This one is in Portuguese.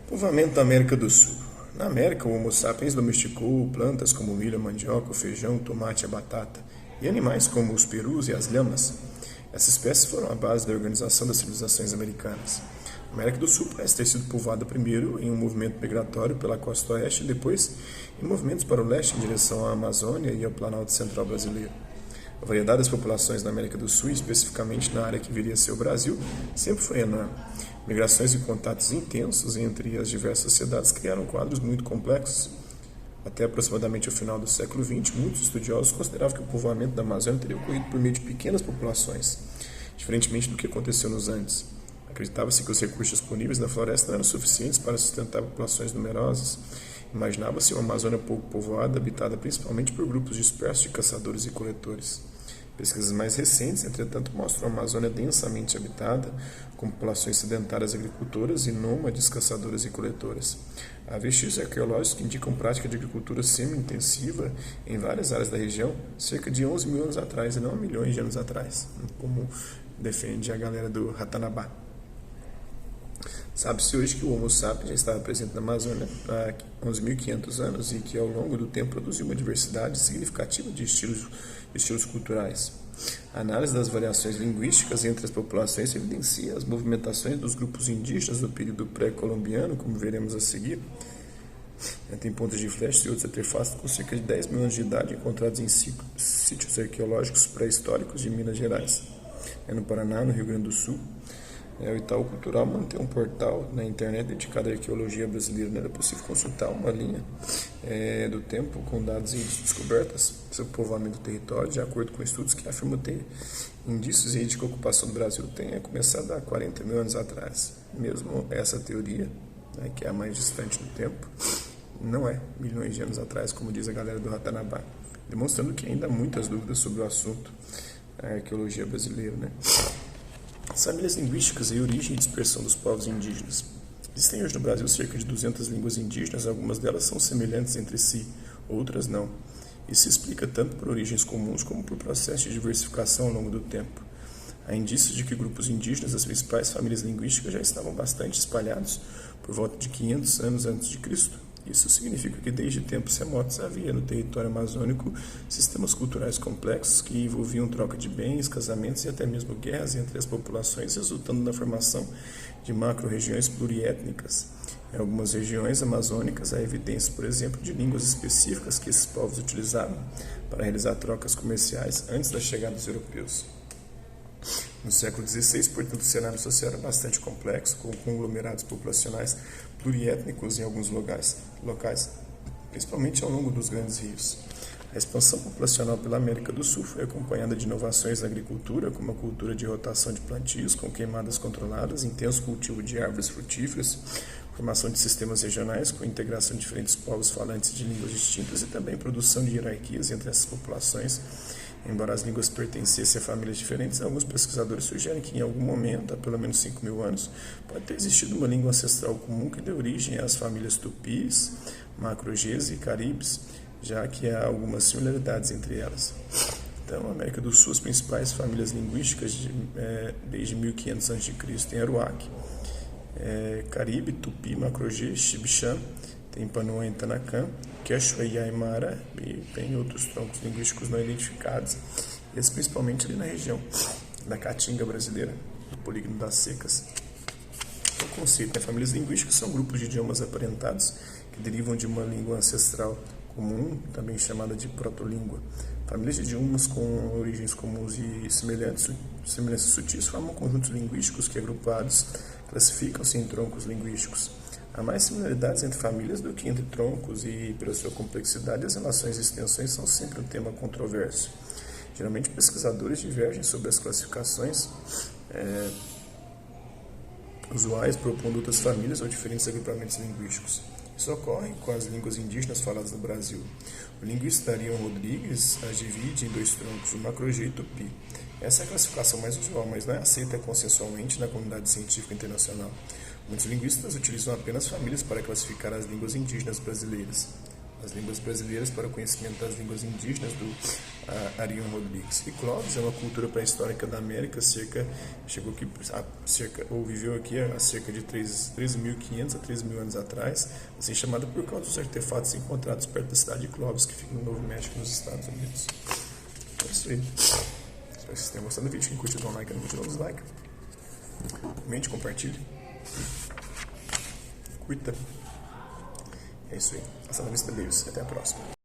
Povoamento da América do Sul. Na América, o Homo sapiens domesticou plantas como milho, a mandioca, o feijão, o tomate e a batata, e animais como os perus e as lhamas. Essas espécies foram a base da organização das civilizações americanas. A América do Sul parece ter sido povoada primeiro em um movimento migratório pela costa oeste e depois em movimentos para o leste em direção à Amazônia e ao Planalto Central brasileiro. A variedade das populações na América do Sul, especificamente na área que viria a ser o Brasil, sempre foi enorme. Migrações e contatos intensos entre as diversas sociedades criaram quadros muito complexos. Até aproximadamente o final do século XX, muitos estudiosos consideravam que o povoamento da Amazônia teria ocorrido por meio de pequenas populações, diferentemente do que aconteceu nos Andes. Acreditava-se que os recursos disponíveis na floresta não eram suficientes para sustentar populações numerosas. Imaginava-se uma Amazônia pouco povoada, habitada principalmente por grupos dispersos de caçadores e coletores. Pesquisas mais recentes, entretanto, mostram a Amazônia densamente habitada, com populações sedentárias agricultoras e nômades caçadoras e coletoras. Há vestígios arqueológicos que indicam prática de agricultura semi-intensiva em várias áreas da região, cerca de 11 mil anos atrás, e não milhões de anos atrás, como defende a galera do Ratanabá. Sabe-se hoje que o Homo sapiens já estava presente na Amazônia há 11.500 anos e que, ao longo do tempo, produziu uma diversidade significativa de estilos culturais. A análise das variações linguísticas entre as populações evidencia as movimentações dos grupos indígenas do período pré-colombiano, como veremos a seguir. Tem pontos de flecha e outros artefatos com cerca de 10 mil anos de idade encontrados em sítios arqueológicos pré-históricos de Minas Gerais, no Paraná, no Rio Grande do Sul. O Itaú Cultural mantém um portal na internet dedicado à arqueologia brasileira. É possível consultar uma linha do tempo com dados e descobertas sobre o povoamento do território, de acordo com estudos que afirmam ter indícios de que a ocupação do Brasil tenha começado há 40 mil anos atrás. Mesmo essa teoria, que é a mais distante no tempo, não é milhões de anos atrás, como diz a galera do Ratanabá, demonstrando que ainda há muitas dúvidas sobre o assunto, a arqueologia brasileira. As famílias linguísticas e origem e dispersão dos povos indígenas. Existem hoje no Brasil cerca de 200 línguas indígenas, algumas delas são semelhantes entre si, outras não. Isso se explica tanto por origens comuns como por processo de diversificação ao longo do tempo. Há indícios de que grupos indígenas das principais famílias linguísticas já estavam bastante espalhados por volta de 500 anos antes de Cristo. Isso significa que desde tempos remotos havia no território amazônico sistemas culturais complexos que envolviam troca de bens, casamentos e até mesmo guerras entre as populações, resultando na formação de macro-regiões pluriétnicas. Em algumas regiões amazônicas há evidências, por exemplo, de línguas específicas que esses povos utilizavam para realizar trocas comerciais antes da chegada dos europeus. No século XVI, portanto, o cenário social era bastante complexo, com conglomerados populacionais pluriétnicos em alguns locais, principalmente ao longo dos grandes rios. A expansão populacional pela América do Sul foi acompanhada de inovações na agricultura, como a cultura de rotação de plantios com queimadas controladas, intenso cultivo de árvores frutíferas, formação de sistemas regionais com integração de diferentes povos falantes de línguas distintas e também produção de hierarquias entre essas populações. Embora as línguas pertencessem a famílias diferentes, alguns pesquisadores sugerem que em algum momento, há pelo menos 5 mil anos, pode ter existido uma língua ancestral comum que deu origem às famílias tupis, macro-Gs e caribes, já que há algumas similaridades entre elas. Então, a América do Sul, as principais famílias linguísticas desde 1500 a.C. tem Aruac, Caribe, Tupi, Macro-G, Xibixã, tem Panoa e Tanacan, Quechua e Aymara, e tem outros troncos linguísticos não identificados, esses principalmente ali na região da Caatinga brasileira, do Polígono das Secas. O conceito de famílias linguísticas são grupos de idiomas aparentados que derivam de uma língua ancestral comum, também chamada de protolíngua. Famílias de idiomas com origens comuns e semelhanças sutis formam conjuntos linguísticos que, agrupados, classificam-se em troncos linguísticos. Há mais similaridades entre famílias do que entre troncos e, pela sua complexidade, as relações e extensões são sempre um tema controverso. Geralmente, pesquisadores divergem sobre as classificações usuais, propondo outras famílias ou diferentes agrupamentos linguísticos. Isso ocorre com as línguas indígenas faladas no Brasil. O linguista Arion Rodrigues as divide em dois troncos, o Macro-G e Tupi. Essa é a classificação mais usual, mas não é aceita consensualmente na comunidade científica internacional. Muitos linguistas utilizam apenas famílias para classificar as línguas indígenas brasileiras. as línguas brasileiras para o conhecimento das línguas indígenas, do Ariano Rodrigues. E Clovis é uma cultura pré-histórica da América, viveu aqui há cerca de 13.500 a 13.000 anos atrás, assim chamada por causa dos artefatos encontrados perto da cidade de Clovis, que fica no Novo México, nos Estados Unidos. É isso aí. Espero que vocês tenham gostado do vídeo. Quem curtiu, dá um like, não curtiu, dá um dislike. Comente, compartilhe. Curta. É isso aí. Hasta la vista, beijos. Até a próxima.